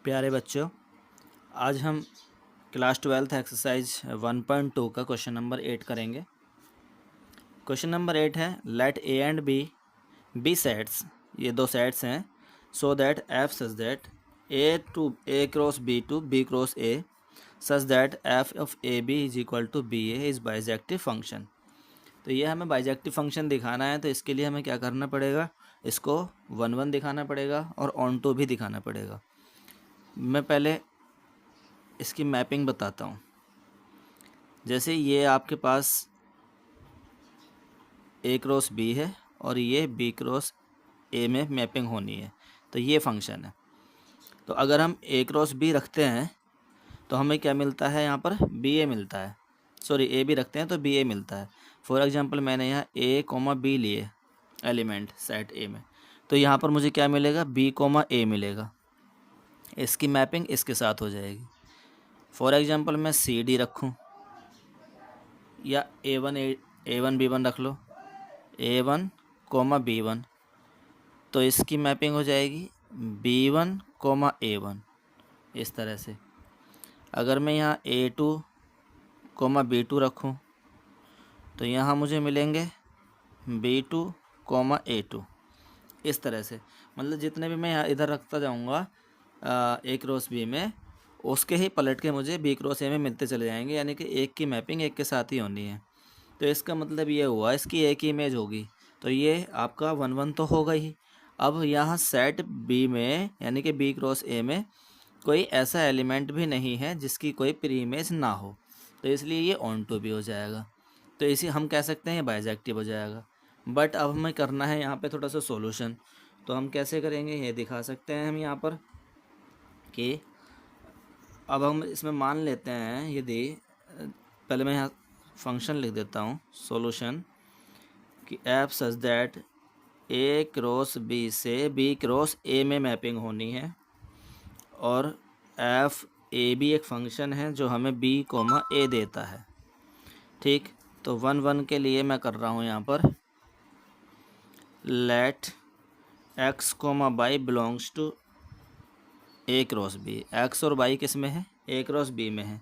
प्यारे बच्चों, आज हम क्लास 12th एक्सरसाइज 1.2 का क्वेश्चन नंबर 8 करेंगे। क्वेश्चन नंबर 8 है let A and B sets, ये दो सेट्स हैं, so that f such that A cross B cross A such that f of A B is equal to B A is bijective function. तो ये हमें bijective function दिखाना है, तो इसके लिए हमें क्या करना पड़ेगा, इसको 1 दिखाना पड़ेगा और ऑन टू भी दिखाना पड़ेगा। मैं पहले इसकी मैपिंग बताता हूँ। जैसे ये आपके पास ए क्रॉस बी है और ये बी क्रॉस ए में मैपिंग होनी है, तो ये फंक्शन है। तो अगर हम ए क्रॉस बी रखते हैं तो हमें क्या मिलता है, यहाँ पर बी ए मिलता है। सॉरी, ए बी रखते हैं तो बी ए मिलता है। फॉर एग्जांपल मैंने यहाँ ए कोमा बी लिए एलिमेंट सेट ए में, तो यहाँ पर मुझे क्या मिलेगा, बी कोमा ए मिलेगा। इसकी मैपिंग इसके साथ हो जाएगी। फॉर एग्जांपल मैं सी डी रखूँ या ए वन बी वन रख लो, a one comma b one, तो इसकी मैपिंग हो जाएगी b one comma a one, इस तरह से। अगर मैं यहाँ a two comma b two रखूँ तो यहाँ मुझे मिलेंगे b two comma a two, इस तरह से। मतलब जितने भी मैं यहाँ इधर रखता जाऊँगा ए क्रॉस बी में, उसके ही पलट के मुझे बी क्रॉस ए में मिलते चले जाएंगे, यानी कि एक की मैपिंग एक के साथ ही होनी है। तो इसका मतलब ये हुआ इसकी एक ही इमेज होगी, तो ये आपका 1 तो होगा ही। अब यहाँ सेट बी में यानी कि बी क्रॉस ए में कोई ऐसा एलिमेंट भी नहीं है जिसकी कोई प्री इमेज ना हो, तो इसलिए ये ऑन टू भी हो जाएगा। तो इसी हम कह सकते हैं ये बाइजेक्टिव हो जाएगा। बट अब हमें करना है यहाँ पे थोड़ा सा सॉल्यूशन, तो हम कैसे करेंगे ये दिखा सकते हैं हम यहाँ पर कि अब हम इसमें मान लेते हैं, यदि पहले मैं यहाँ फंक्शन लिख देता हूँ सॉल्यूशन कि f such that A cross B से बी क्रॉस ए में मैपिंग होनी है, और एफ ए बी एक फंक्शन है जो हमें बी कोमा ए देता है। ठीक, तो 1 के लिए मैं कर रहा हूँ यहाँ पर let x comma y belongs to A cross B. X और बाई किस में है, ए क्रॉस बी में है,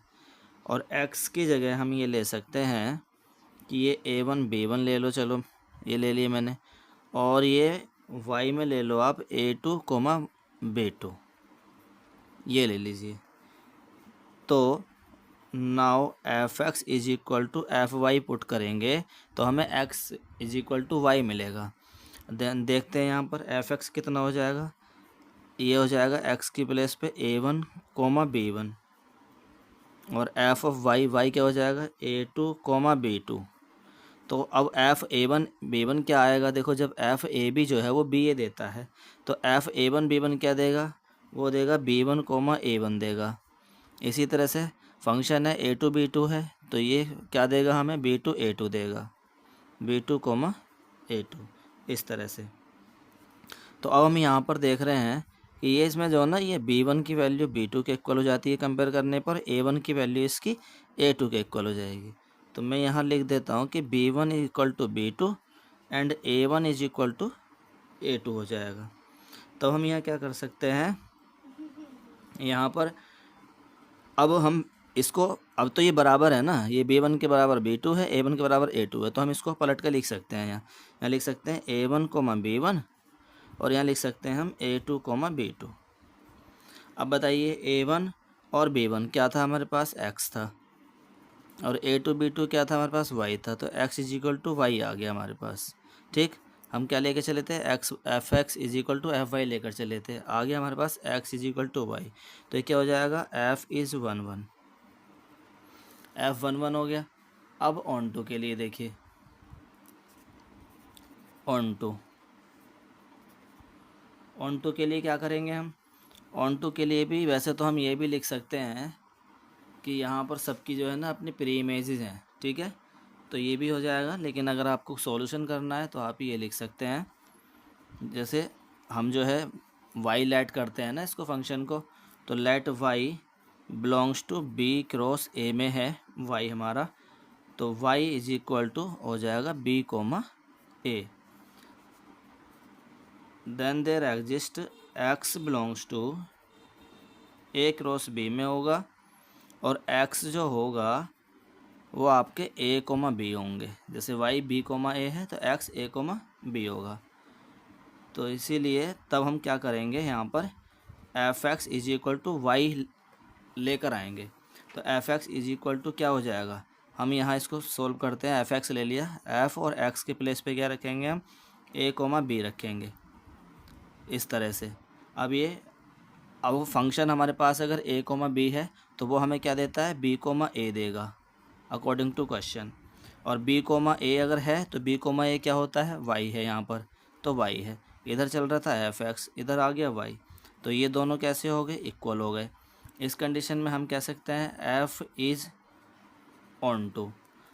और एक्स की जगह हम ये ले सकते हैं कि ये ए वन बी वन ले लो, चलो ये ले लिए मैंने, और ये वाई में ले लो आप a two comma b two, ये ले लीजिए। तो now f x is equal to F y put करेंगे तो हमें x is equal to y मिलेगा। देन देखते हैं यहाँ पर एफ एक्स कितना हो जाएगा, ये हो जाएगा एक्स की प्लेस पे a one comma b one, और एफ ऑफ वाई क्या हो जाएगा, a two comma b two. तो अब f a one b one क्या आएगा, देखो जब एफ ए बी जो है वो बी ए देता है, तो f a one b one क्या देगा, वो देगा b one comma a one देगा। इसी तरह से फंक्शन है ए टू बी टू है, तो ये क्या देगा हमें, बी टू ए टू देगा, b two comma a two, इस तरह से। तो अब हम यहाँ पर देख रहे हैं कि ये इसमें जो है ना, ये बी वन की वैल्यू बी टू के इक्वल हो जाती है कंपेयर करने पर, ए वन की वैल्यू इसकी ए टू के इक्वल हो जाएगी। तो मैं यहाँ लिख देता हूँ कि b one is equal to b two and a one is equal to a two हो जाएगा। तो हम यहाँ क्या कर सकते हैं, यहाँ पर अब हम इसको, अब तो ये बराबर है ना, ये बी वन के बराबर बी टू है, ए वन के बराबर ए टू है, तो हम इसको पलट कर लिख सकते हैं। यहाँ लिख सकते हैं ए वन कोमा बी वन, और यहाँ लिख सकते हैं हम ए टू कोमा बी टू। अब बताइए ए वन और बी वन क्या था हमारे पास, एक्स था, और ए टू बी टू क्या था हमारे पास, वाई था, तो X is equal to Y आ गया हमारे पास। ठीक, हम क्या लेकर चले थे, X F x is equal to F Y लेकर चले थे, आ गया हमारे पास X is equal to Y. तो ये क्या हो जाएगा, एफ इज़ 1 एफ 1 हो गया। अब ऑन टू के लिए देखिए, ऑन टू के लिए क्या करेंगे हम, ऑन टू के लिए भी वैसे तो हम ये भी लिख सकते हैं कि यहाँ पर सबकी जो है ना अपनी प्री इमेजेस हैं, ठीक है, तो ये भी हो जाएगा। लेकिन अगर आपको सॉल्यूशन करना है तो आप ये लिख सकते हैं, जैसे हम जो है वाई लेट करते हैं ना इसको फंक्शन को, तो let y belongs to B cross A में है वाई हमारा, तो वाई इज इक्वल टू हो जाएगा B comma A. Then there exist x belongs to A cross B में होगा और एक्स जो होगा वो आपके ए कोमा बी होंगे। जैसे वाई बी कोमा ए है तो एक्स ए कोमा बी होगा। तो इसीलिए तब हम क्या करेंगे, यहाँ पर f x is equal to y लेकर आएंगे। तो f x is equal to क्या हो जाएगा, हम यहाँ इसको सोल्व करते हैं। एफ एक्स ले लिया, एफ और एक्स के प्लेस पे क्या रखेंगे हम, ए कोमा बी रखेंगे इस तरह से। अब फंक्शन हमारे पास अगर ए कोमा बी है तो वो हमें क्या देता है, बी कोमा ए देगा अकॉर्डिंग टू क्वेश्चन। और बी कोमा ए अगर है तो बी कोमा ए क्या होता है, वाई है यहाँ पर, तो वाई है। इधर चल रहा था एफ एक्स, इधर आ गया वाई, तो ये दोनों कैसे हो गए, इक्वल हो गए। इस कंडीशन में हम कह सकते हैं एफ इज़ ऑन टू।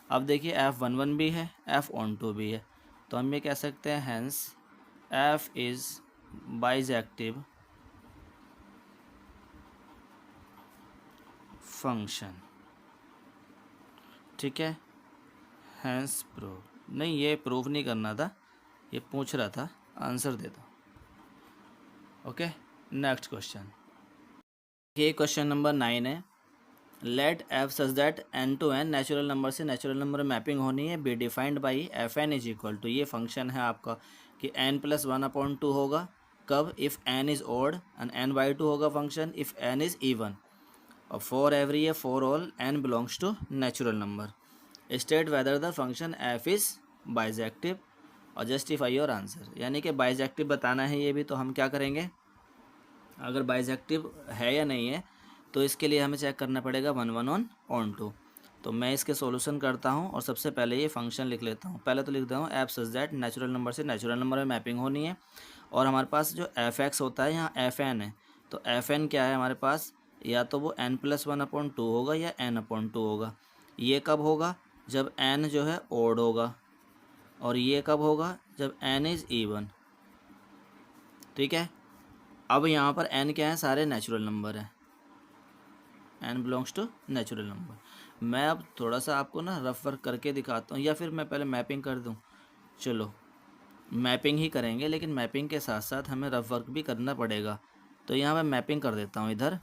अब देखिए एफ वन वन भी है, एफ ऑन टू भी है, तो हम ये कह सकते हैं hence f is bijective function. ठीक है, हैंस प्रूव। नहीं, ये प्रूव नहीं करना था, ये पूछ रहा था, आंसर दे दो। Okay, next question. ये क्वेश्चन नंबर 9 है। Let F such that N to N natural number से नेचुरल नंबर मैपिंग होनी है, be defined by F N is equal to, ये फंक्शन है आपका कि N plus one upon two होगा कब, if N is odd, and N by two होगा function if N is even, और फॉर एवरी है for all N belongs to natural number. State whether the function F is bijective और justify your answer. यानी कि bijective बताना है ये भी, तो हम क्या करेंगे, अगर बाइजेक्टिव है या नहीं है तो इसके लिए हमें चेक करना पड़ेगा वन वन ऑन टू। तो मैं इसके सॉल्यूशन करता हूँ और सबसे पहले ये फंक्शन लिख लेता हूँ। पहले तो लिख देता हूँ F such that natural number से नेचुरल नंबर में मैपिंग होनी है, और हमारे पास जो एफ एक्स होता है यहाँ एफ एन है, तो एफ एन क्या है हमारे पास, या तो वो n plus one upon two होगा या एन अपॉन टू होगा। ये कब होगा, जब एन जो है ओड होगा, और ये कब होगा, जब एन इज़ इवन। ठीक है, अब यहाँ पर एन क्या है, सारे नेचुरल नंबर हैं, n belongs to natural number. मैं अब थोड़ा सा आपको ना रफ वर्क करके दिखाता हूँ, या फिर मैं पहले मैपिंग कर दूँ। चलो मैपिंग ही करेंगे, लेकिन मैपिंग के साथ साथ हमें रफ वर्क भी करना पड़ेगा। तो यहाँ मैं मैपिंग कर देता हूँ। इधर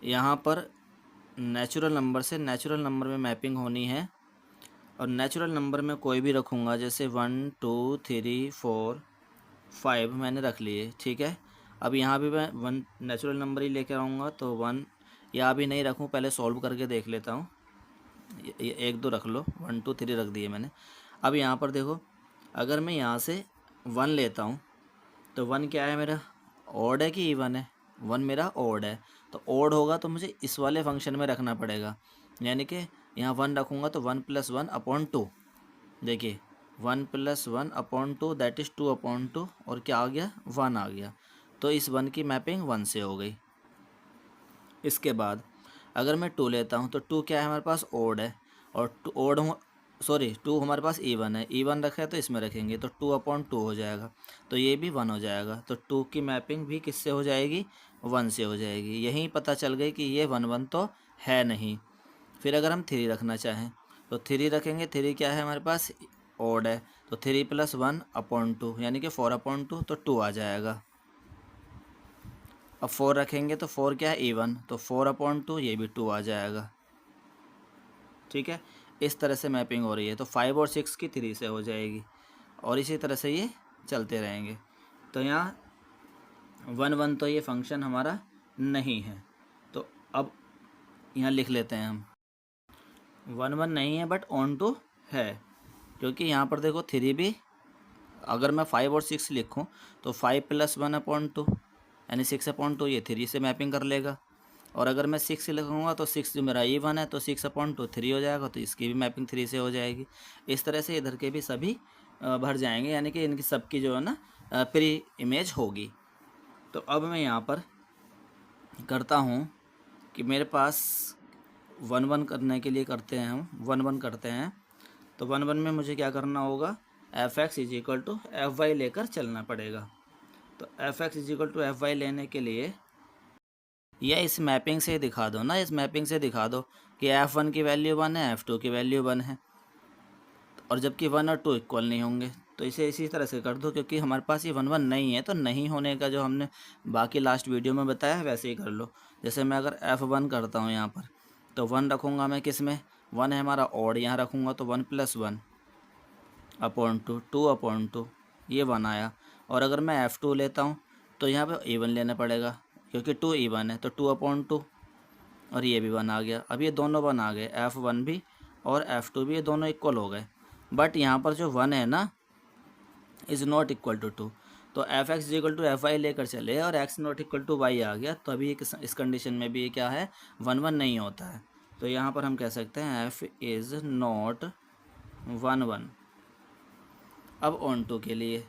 यहाँ पर नेचुरल नंबर से नेचुरल नंबर में मैपिंग होनी है, और नेचुरल नंबर में कोई भी रखूँगा, जैसे 1 2 3 4 5 मैंने रख लिए। ठीक है, अब यहाँ भी मैं वन नेचुरल नंबर ही लेकर आऊँगा, तो 1 यहाँ भी नहीं रखूँ, पहले सॉल्व करके देख लेता हूँ। एक दो रख लो, 1 2 3 रख दिए मैंने। अब यहाँ पर देखो, अगर मैं यहाँ से 1 लेता हूँ तो 1 क्या है मेरा, ऑड है कि इवन है, 1 मेरा ऑड है, तो ऑड होगा तो मुझे इस वाले फंक्शन में रखना पड़ेगा। यानी कि यहाँ 1 रखूँगा तो 1 प्लस 1 अपॉन 2, देखिए 1 plus 1 upon 2 that is 2 upon 2, और क्या आ गया, 1 आ गया। तो इस 1 की मैपिंग 1 से हो गई। इसके बाद अगर मैं 2 लेता हूँ तो 2 क्या है हमारे पास, ओड है, और ओड सॉरी 2 हमारे पास इवन है, इवन रखा है तो इसमें रखेंगे तो 2 अपॉन 2 हो जाएगा, तो ये भी 1 हो जाएगा। तो 2 की मैपिंग भी किससे हो जाएगी, 1 से हो जाएगी। यहीं पता चल गई कि ये 1 1 तो है नहीं। फिर अगर हम 3 रखना चाहें तो 3 रखेंगे, 3 क्या है हमारे पास, ओड है, तो 3 प्लस 1 अपॉन 2 यानी कि 4 अपॉन 2, तो 2 आ जाएगा। अब 4 रखेंगे तो 4 क्या है, इवन, तो 4 अपॉन 2 ये भी 2 आ जाएगा। ठीक है, इस तरह से मैपिंग हो रही है। तो 5 और 6 की 3 से हो जाएगी, और इसी तरह से ये चलते रहेंगे। तो यहाँ 1 1 तो ये फंक्शन हमारा नहीं है, तो अब यहाँ लिख लेते हैं हम 1 1 नहीं है बट ऑन टू है, क्योंकि यहाँ पर देखो 3 भी, अगर मैं 5 और 6 लिखूँ तो 5 प्लस 1 अपॉन 2 यानी 6 अपॉन 2 ये 3 से मैपिंग कर लेगा। और अगर मैं 6 लिखूँगा तो 6 जो मेरा इवन है तो 6 अपॉन 2 3 हो जाएगा, तो इसकी भी मैपिंग 3 से हो जाएगी। इस तरह से इधर के भी सभी भर जाएंगे, यानी कि इनकी सबकी जो है ना प्री इमेज होगी। तो अब मैं यहाँ पर करता हूँ कि मेरे पास 1 1 करने के लिए करते हैं हम 1 1 करते हैं। तो 1 1 में मुझे क्या करना होगा, f x is equal to F Y लेकर चलना पड़ेगा। तो f x is equal to F y लेने के लिए, या इस मैपिंग से दिखा दो ना, इस मैपिंग से दिखा दो कि F1 की वैल्यू 1 है, F2 की वैल्यू 1 है, और जबकि 1 और 2 इक्वल नहीं होंगे, तो इसे इसी तरह से कर दो, क्योंकि हमारे पास ये 1 1 नहीं है, तो नहीं होने का जो हमने बाकी लास्ट वीडियो में बताया है वैसे ही कर लो। जैसे मैं अगर F1 करता हूँ यहाँ पर, तो 1 रखूँगा मैं किस में, 1 है हमारा ऑड, यहाँ रखूँगा तो 1 + 1 अपॉन 2, 2 अपॉन 2, ये 1 आया। और अगर मैं F2 लेता हूँ तो यहाँ पे इवन लेना पड़ेगा, क्योंकि 2 इवन है, तो 2 अपॉन 2, और ये भी 1 आ गया। अब ये दोनों 1 आ गए, F1 भी और F2 भी, ये दोनों इक्वल हो गए। बट यहाँ पर जो 1 है ना, इज़ नॉट इक्वल टू 2, तो Fx इक्वल टू Fy लेकर चले और x not equal to y आ गया। तो अभी इस कंडीशन में भी ये क्या है, 1 1 नहीं होता है। तो यहाँ पर हम कह सकते हैं f इज़ नॉट 1 1। अब ऑन टू के लिए,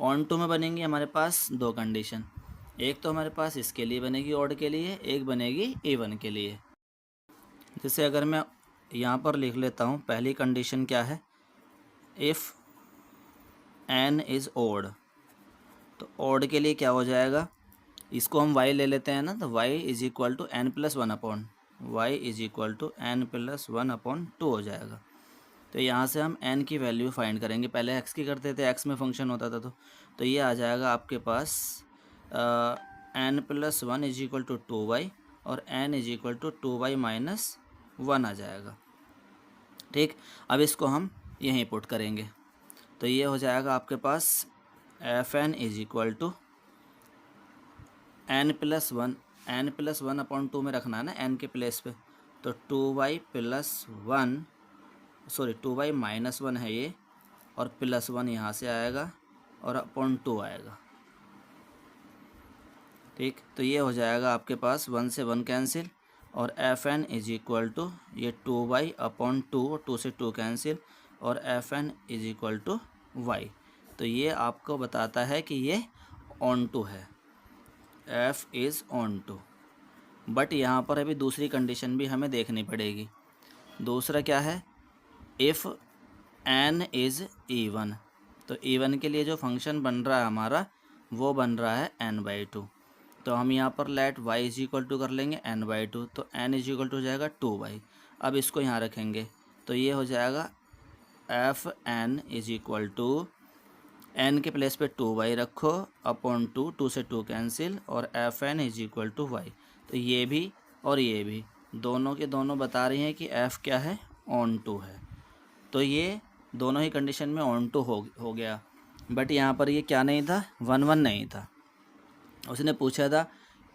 ऑन टू में बनेंगी हमारे पास दो कंडीशन, एक तो हमारे पास इसके लिए बनेगी ऑड के लिए, एक बनेगी इवन के लिए। जैसे अगर मैं यहाँ पर लिख लेता हूँ, पहली कंडीशन क्या है, इफ़ n इज़ ओड, तो ओड के लिए क्या हो जाएगा, इसको हम y ले लेते हैं ना, तो y is equal to n + 1 upon y is equal to n + 1 upon 2 हो जाएगा। तो यहाँ से हम n की वैल्यू फाइंड करेंगे, पहले x की करते थे, x में फंक्शन होता था, तो ये आ जाएगा आपके पास n + 1 is equal to 2y, और n is equal to 2y - 1 आ जाएगा। ठीक, अब इसको हम यहीं पुट करेंगे, तो ये हो जाएगा आपके पास fn is equal to n + 1, n + 1 upon 2 में रखना है ना n के प्लेस पे, तो 2y + 1, सॉरी 2y - 1 है ये, और +1 यहाँ से आएगा और अपॉन 2 आएगा। ठीक, तो ये हो जाएगा आपके पास 1 से 1 कैंसिल, और fn इज इक्वल टू ये 2y अपॉन 2, 2 से 2 कैंसिल, और fn is equal to y। तो ये आपको बताता है कि ये ऑन टू है, f is onto. But यहाँ पर अभी दूसरी कंडीशन भी हमें देखनी पड़ेगी। दूसरा क्या है, इफ़ n इज़ इवन, तो इवन के लिए जो फंक्शन बन रहा है हमारा, वो बन रहा है n/2। तो हम यहाँ पर let y is equal to कर लेंगे n/2, तो n इज इक्वल टू हो जाएगा 2y। अब इसको यहाँ रखेंगे, तो ये हो जाएगा fn is equal to, n के प्लेस पे 2y रखो अपॉन 2, 2 से 2 कैंसिल, और fn is equal to y। तो ये भी और ये भी दोनों के दोनों बता रही हैं कि f क्या है, ऑन टू है। तो ये दोनों ही कंडीशन में ऑन टू हो गया। बट यहाँ पर ये क्या नहीं था, 1 1 नहीं था। उसने पूछा था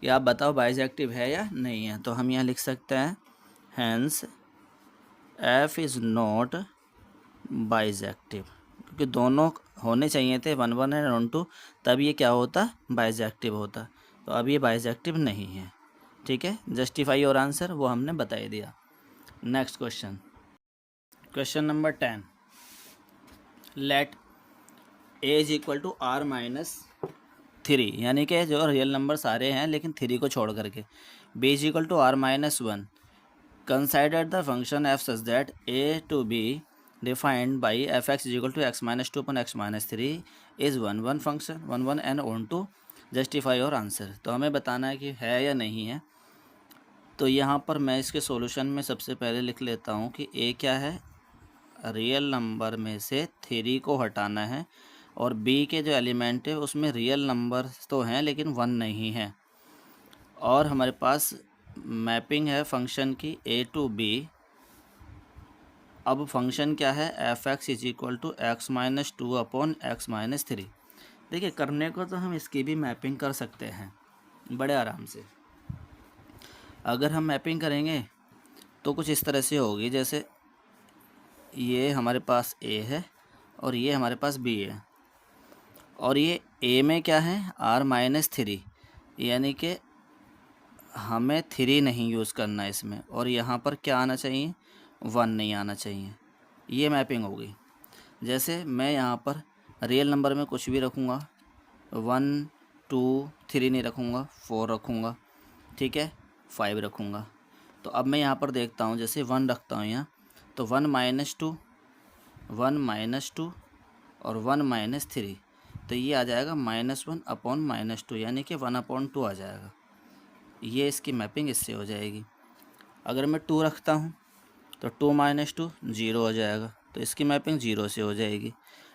कि आप बताओ बाइजेक्टिव है या नहीं है, तो हम यहाँ लिख सकते हैं hence f is not bijective, क्योंकि दोनों होने चाहिए थे 1 1 एंड ऑन टू, तब ये क्या होता, बाइजेक्टिव होता। तो अब ये बाइजेक्टिव नहीं है। ठीक है, जस्टिफाई और आंसर वो हमने बता ही दिया। Next question, question number 10, let a is equal to r - 3, यानी कि जो रियल नंबर सारे हैं लेकिन 3 को छोड़ करके, b is equal to r - 1, consider the function f such that a to b defined by fx is equal to x - 2 upon x - 3 is 1 1 function 1 1 and onto, justify your answer. तो हमें बताना है कि है या नहीं है। तो यहाँ पर मैं इसके सॉल्यूशन में सबसे पहले लिख लेता हूँ कि a क्या है, रियल नंबर में से 3 को हटाना है, और b के जो एलिमेंट है उसमें रियल नंबर तो हैं लेकिन 1 नहीं है, और हमारे पास मैपिंग है फंक्शन की a टू b। अब फंक्शन क्या है, fx is equal to x - 2 upon x - 3। देखिए, करने को तो हम इसकी भी मैपिंग कर सकते हैं बड़े आराम से। अगर हम मैपिंग करेंगे तो कुछ इस तरह से होगी, जैसे ये हमारे पास a है और ये हमारे पास b है, और ये a में क्या है, r - 3, यानी कि हमें 3 नहीं यूज़ करना है इसमें, और यहाँ पर क्या आना चाहिए, 1 नहीं आना चाहिए। ये मैपिंग होगी। जैसे मैं यहाँ पर रियल नंबर में कुछ भी रखूँगा, 1 2 3 नहीं रखूँगा, 4 रखूँगा, ठीक है, 5 रखूँगा। तो अब मैं यहाँ पर देखता हूँ, जैसे 1 रखता हूँ यहाँ, तो 1 - 2, 1 - 2 और 1 - 3, तो ये आ जाएगा -1 अपॉन -2, यानी कि 1/2 आ जाएगा। ये इसकी मैपिंग इससे हो जाएगी। अगर मैं 2 रखता हूँ तो 2 - 2 0 हो जाएगा, तो इसकी मैपिंग 0 से हो जाएगी।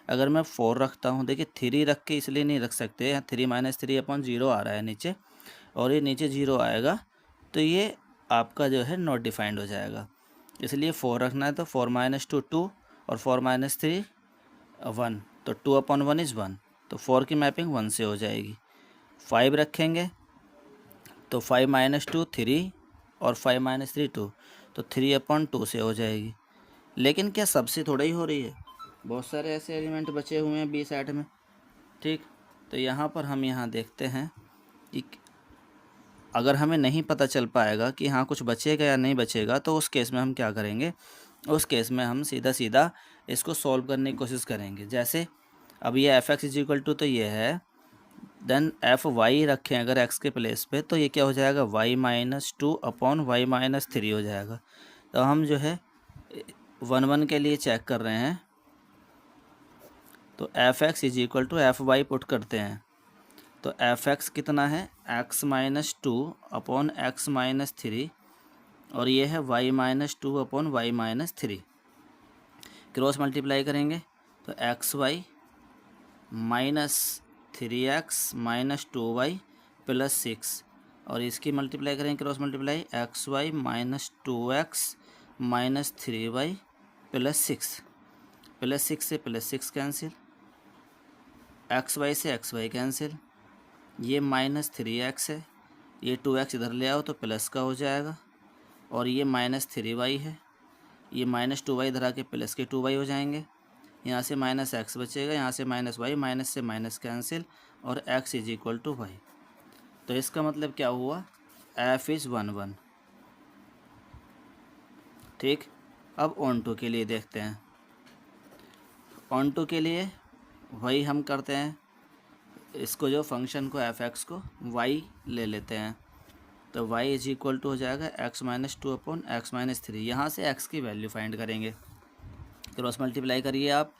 अगर मैं 4 रखता हूँ, देखिए 3 रख के इसलिए नहीं रख सकते, यहाँ 3 - 3/0 आ रहा है नीचे, और ये नीचे 0 आएगा, तो ये आपका जो है नॉट डिफाइंड हो जाएगा। इसलिए 4 रखना है, तो 4 - 2 2 और 4 - 3 1, तो 2/1 इज़ 1, तो 4 की मैपिंग 1 से हो जाएगी। 5 रखेंगे तो 5 - 2 3 और 5 - 3 2, तो 3/2 से हो जाएगी। लेकिन क्या सबसे थोड़ा ही हो रही है, बहुत सारे ऐसे एलिमेंट बचे हुए हैं बी सेट में, ठीक। तो यहाँ पर हम यहाँ देखते हैं कि अगर हमें नहीं पता चल पाएगा कि हाँ कुछ बचेगा या नहीं बचेगा, तो उस केस में हम क्या करेंगे, उस केस में हम सीधा सीधा इसको सॉल्व करने की कोशिश करेंगे। जैसे अब ये f(x) = तो ये है, देन fy रखें अगर x के प्लेस पे, तो ये क्या हो जाएगा, y - 2/y - 3 हो जाएगा। तो हम जो है 1 1 के लिए चेक कर रहे हैं, तो f(x) = fy पुट करते हैं, तो f(x) कितना है, x - 2/x - 3, और ये है y - 2/y - 3। क्रॉस मल्टीप्लाई करेंगे तो xy -3x - 2y + 6, और इसकी मल्टीप्लाई करेंगे cross multiply, xy -2x - 3y + 6, +6 से +6 कैंसिल, xy से xy कैंसिल, ये -3x है, ये 2x इधर ले आओ तो प्लस का हो जाएगा, और ये -3y है, ये -2y इधर आके प्लस के 2y हो जाएंगे, यहाँ से -x बचेगा, यहाँ से -y, माइनस से माइनस कैंसिल, और x = y। तो इसका मतलब क्या हुआ, f इज़ 1 1, ठीक। अब ऑन2 के लिए देखते हैं। ऑन2 के लिए वही हम करते हैं, इसको जो फंक्शन को f(x) को y ले लेते हैं, तो y = हो जाएगा x - 2/x - 3। यहाँ से x की वैल्यू फाइंड करेंगे, क्रॉस मल्टीप्लाई करिए आप,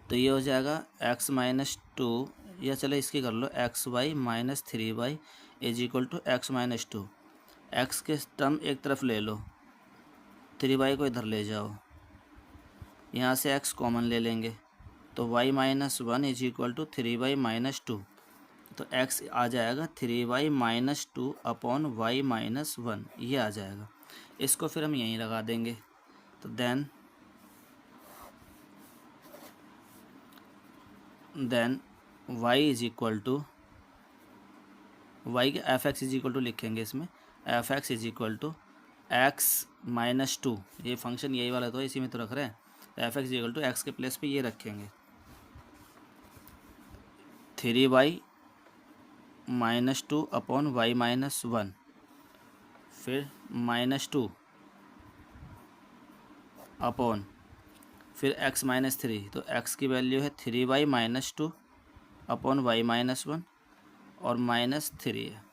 तो ये हो जाएगा x - 2, या चलो इसकी कर लो, xy - 3y = x - 2। x के टर्म एक तरफ ले लो, 3y को इधर ले जाओ, यहाँ से x कॉमन ले लेंगे, तो y - 1 = 3y - 2, तो x आ जाएगा 3y - 2/y - 1, ये आ जाएगा। इसको फिर हम यहीं लगा देंगे, तो देन y = y के f(x) = लिखेंगे इसमें, f(x) = x - 2, ये फंक्शन यही वाला तो इसी में तो रख रहे हैं, तो f(x) = x के प्लेस पे ये रखेंगे, 3y - 2/y - 1, फिर -2 अपॉन, फिर x - 3, तो x की वैल्यू है 3y - 2/y - 1, और -3 है।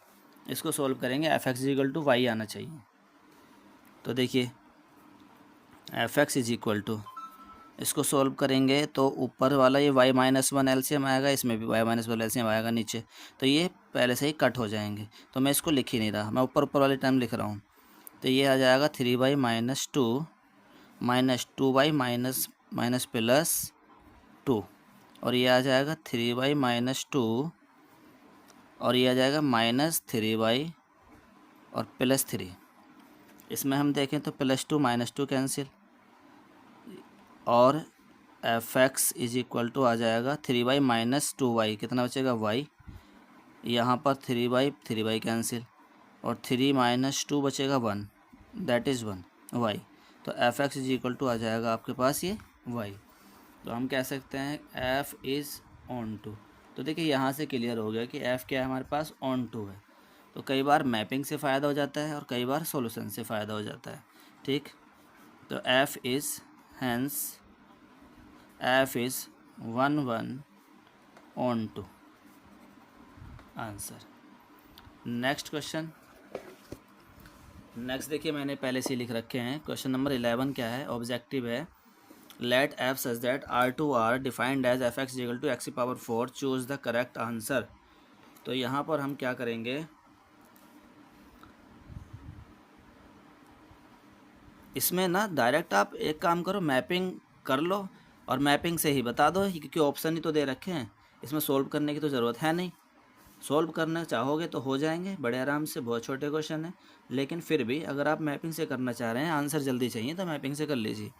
इसको सोल्व करेंगे, f(x) = y आना चाहिए। तो देखिए f(x) = इसको सोल्व करेंगे तो ऊपर वाला ये y - 1 एलसीएम आएगा, इसमें भी y - 1 एलसीएम आएगा नीचे, तो ये पहले से ही कट हो जाएंगे, तो मैं इसको लिख ही नहीं रहा, मैं ऊपर ऊपर वाले टर्म लिख रहा हूँ। तो ये आ जाएगा 3y - 2 -2y +2, और ये आ जाएगा 3y - 2, और ये आ जाएगा -3y और +3। इसमें हम देखें तो +2 -2 कैंसिल, और f(x) = आ जाएगा 3y - 2y, कितना बचेगा y, यहाँ पर 3y कैंसिल, और 3 - 2 बचेगा 1, दैट इज़ 1 y, तो f(x) = आ जाएगा आपके पास ये y। तो हम कह सकते हैं f इज़ ऑन2। तो देखिए यहाँ से क्लियर हो गया कि f क्या है, हमारे पास ऑन2 है। तो कई बार मैपिंग से फ़ायदा हो जाता है और कई बार सॉल्यूशन से फ़ायदा हो जाता है, ठीक। तो f is hence f is 1 1 ऑन2, आंसर। नेक्स्ट क्वेश्चन, नेक्स्ट देखिए मैंने पहले से लिख रखे हैं। क्वेश्चन नंबर 11 क्या है, ऑब्जेक्टिव है, let f such that R2R defined as f(x) = x⁴, choose the correct answer. तो यहाँ पर हम क्या करेंगे, इसमें ना डायरेक्ट आप एक काम करो, मैपिंग कर लो और मैपिंग से ही बता दो, क्योंकि ऑप्शन ही तो दे रखे हैं, इसमें सोल्व करने की तो ज़रूरत है नहीं। सोल्व करना चाहोगे तो हो जाएंगे बड़े आराम से, बहुत छोटे क्वेश्चन है। लेकिन फिर भी अगर आप मैपिंग से करना चाह रहे हैं, आंसर जल्दी चाहिए, तो मैपिंग से कर लीजिए।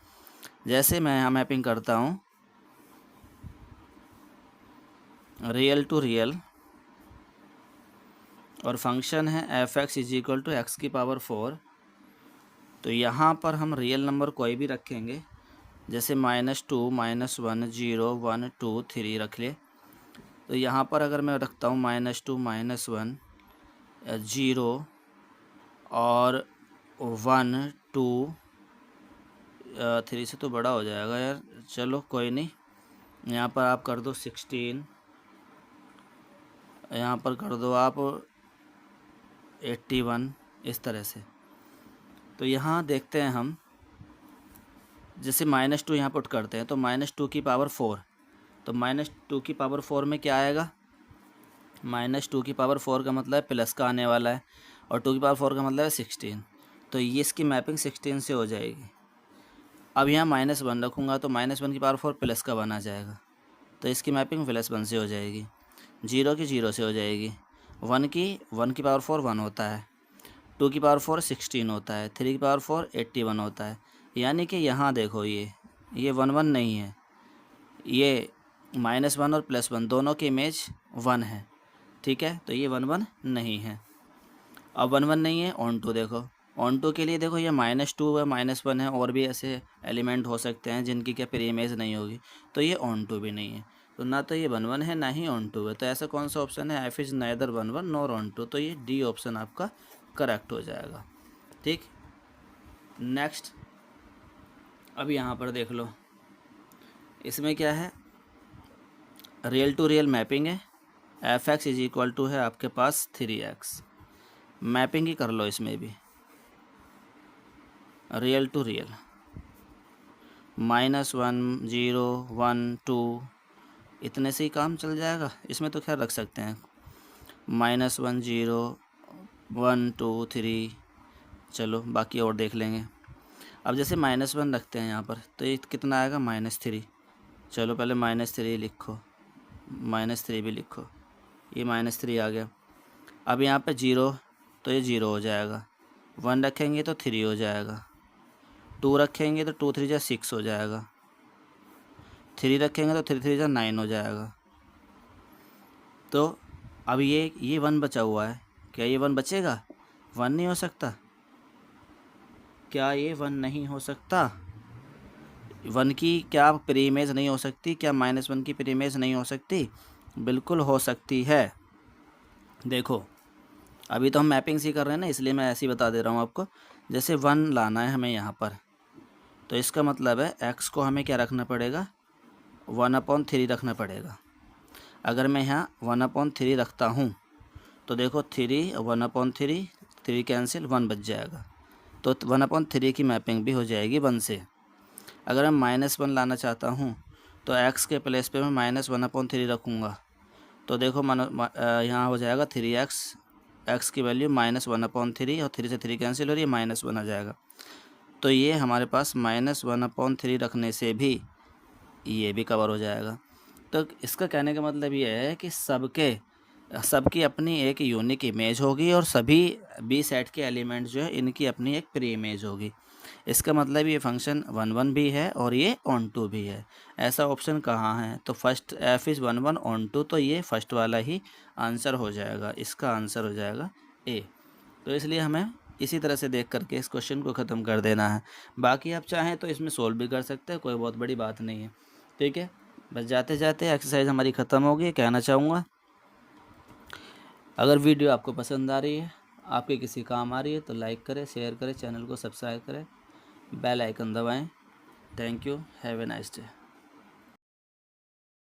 जैसे मैं यहाँ मैपिंग करता हूँ रियल टू रियल, और फंक्शन है f(x) is equal to x की पावर 4। तो यहाँ पर हम रियल नंबर कोई भी रखेंगे, जैसे -2, -1, 0, 1, 2, 3 रख ले। तो यहाँ पर अगर मैं रखता हूँ -2, -1, 0 और 1, 2, 3 से तो बड़ा हो जाएगा यार, चलो कोई नहीं। यहाँ पर आप कर दो 16, यहाँ पर कर दो आप 81, इस तरह से। तो यहाँ देखते हैं हम, जैसे -2 यहाँ पुट करते हैं तो -2 की पावर 4, तो -2 की पावर 4 में क्या आएगा, -2 की पावर 4 का मतलब प्लस का आने वाला है, और 2 की पावर 4 का मतलब है 16। तो ये इसकी मैपिंग 16 से हो जाएगी। अब यहाँ -1 रखूँगा तो -1 की पावर 4 प्लस का 1 आ जाएगा, तो इसकी मैपिंग +1 से हो जाएगी। 0 की 0 से हो जाएगी। 1 की पावर 4 1 होता है, 2 की पावर 4 16 होता है, 3 की पावर 4 81 होता है। यानी कि यहाँ देखो ये 1 1 नहीं है, ये -1 और +1 दोनों की इमेज 1 है, ठीक है। तो ये 1 1 नहीं है। अब 1 1 नहीं है, ऑन टू देखो, ऑन टू के लिए देखो ये -2 है, -1 है, और भी ऐसे एलिमेंट हो सकते हैं जिनकी क्या प्री इमेज नहीं होगी, तो ये ऑन टू भी नहीं है। तो ना तो ये 1 1 है, ना ही ऑन टू है। तो ऐसा कौन सा ऑप्शन है, f is neither 1 1 nor onto. तो ये डी ऑप्शन आपका करेक्ट हो जाएगा, ठीक। नेक्स्ट, अब यहाँ पर देख लो, इसमें क्या है, रियल टू रियल मैपिंग है। f(x) इज इक्वल टू है आपके पास 3x, मैपिंग ही कर लो इसमें भी, रियल टू रियल, -1 0 1 2, इतने से ही काम चल जाएगा। इसमें तो खैर रख सकते हैं -1 0 1 2 3, चलो बाकी और देख लेंगे। अब जैसे -1 रखते हैं यहाँ पर, तो ये कितना आएगा, -3। चलो पहले -3 लिखो, -3 भी लिखो, ये -3 आ गया। अब यहाँ पे 0, तो ये 0 हो जाएगा। 1 रखेंगे तो 3 हो जाएगा, 2 रखेंगे तो 2 3 6 हो जाएगा, 3 रखेंगे तो 3 3 9 हो जाएगा। तो अब ये 1 बचा हुआ है, क्या ये 1 बचेगा, 1 नहीं हो सकता, क्या ये 1 नहीं हो सकता, 1 की क्या प्री इमेज नहीं हो सकती, क्या -1 की प्री इमेज नहीं हो सकती, बिल्कुल हो सकती है। देखो अभी तो हम मैपिंग ही कर रहे हैं ना, इसलिए मैं ऐसे ही बता दे रहा हूँ आपको। जैसे 1 लाना है हमें यहाँ पर, तो इसका मतलब है x को हमें क्या रखना पड़ेगा, 1/3 रखना पड़ेगा। अगर मैं यहाँ 1/3 रखता हूँ तो देखो 3 1/3, 3 कैंसिल, 1 बच जाएगा। तो 1/3 की मैपिंग भी हो जाएगी 1 से। अगर मैं -1 लाना चाहता हूँ तो x के प्लेस पे मैं -1/3 रखूँगा, तो देखो यहाँ हो जाएगा 3x, x की वैल्यू -1/3, और 3 से 3 कैंसिल हो रही है, -1 आ जाएगा। तो ये हमारे पास -1/3 रखने से भी ये भी कवर हो जाएगा। तो इसका कहने का मतलब ये है कि सबकी अपनी एक यूनिक इमेज होगी, और सभी बी सेट के एलिमेंट्स जो है इनकी अपनी एक प्री इमेज होगी। इसका मतलब ये फंक्शन 1 1 भी है और ये ऑन टू भी है। ऐसा ऑप्शन कहाँ है, तो first f is 1 1 onto, तो ये फर्स्ट वाला ही आंसर हो जाएगा, इसका आंसर हो जाएगा ए। तो इसलिए हमें इसी तरह से देख करके इस क्वेश्चन को ख़त्म कर देना है। बाकी आप चाहें तो इसमें सोल्व भी कर सकते हैं, कोई बहुत बड़ी बात नहीं है, ठीक है। बस जाते जाते एक्सरसाइज हमारी ख़त्म होगी। कहना चाहूँगा, अगर वीडियो आपको पसंद आ रही है, आपके किसी काम आ रही है, तो लाइक करें, शेयर करें, चैनल को सब्सक्राइब करें, बेल आइकन दबाएं। Thank you, have a nice day.